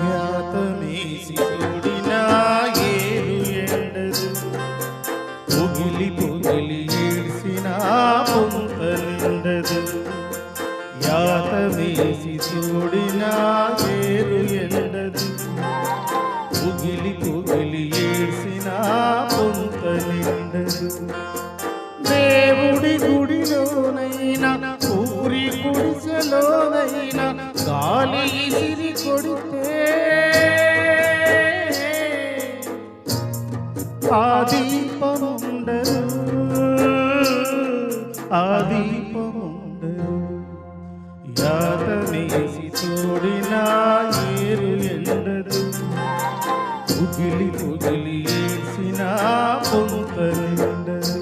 యాతమేసి చూడిన ఏరు ఎండదు, పొగిలి పొగిలి ఏడ్చిన పొంత నిండదు. యాతమేసి చూడిన ఏరు ఎండదు, పొగిలి పొగిలి ఏడ్చిన పొంత నిండదు. దేవుడి గుడిలోనైనా ఊరి గుడిసెలోనైనా గాలి ఇసిరి కొడితే ఆ దీపముండదు, ఆ దీపముండదు. యాతమేసి చూడిన ఏరు ఎండదు, పొగిలి పొగిలి ఏడ్చిన పొంత నిండదు.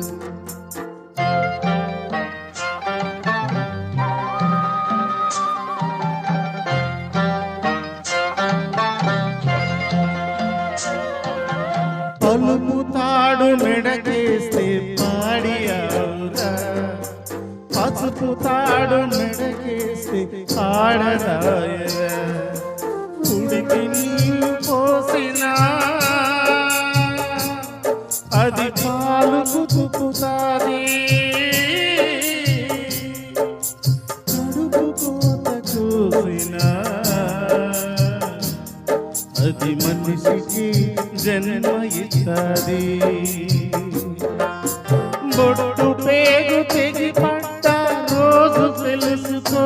పలుపు తాడు మెడకేస్తే పాడియావురా, పసుపు తాడు మెడకేస్తే ఆడదాయరా. ఉడికి నీళ్ళు పోసినా అది పాలు కుతుకుతాది, కడుపు కోత చూసినా అది మనిషికి జన్మ ఇస్తాది. బొట్టు పేగు తెగి పడ్డ రోజు తెలుసుకో,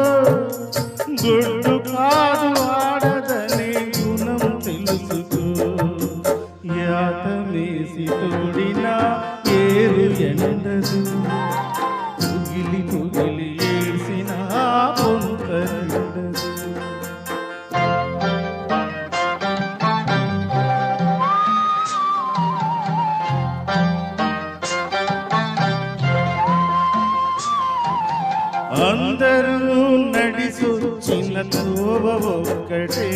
గుడ్డు కాదు ఆడదనే గుణం తెలుసుకో. యాతమేసి తోడిన ఏరు ఎండదు, పొగిలి పొగిలి ఏడ్చిన పొంత నిండదు. అందరూ నడిసొచ్చిన తోవ ఒక్కటే,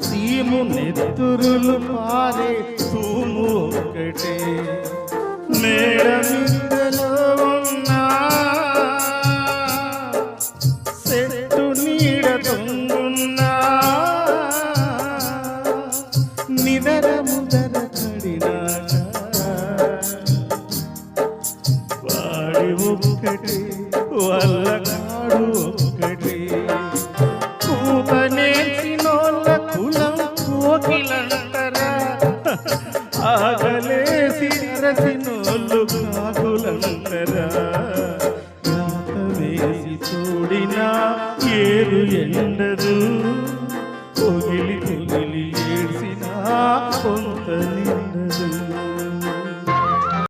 సీము నెత్తురులు పారే తూము ఒక్కటే. మేడ మిద్దెలో ఉన్నా చెట్టు నీడ తొంగున్నా, నిదర ముదర కడినాక వాడి ఒక్కటే, వల్లకాడు ఒక్కటే. కూత నేర్చినోళ్ళ కులం కోకిలంటరా, ఆగలేసి అరసినోళ్ళు కాకులంటరా. యాతమేసి చూడిన ఏరు ఎండదు,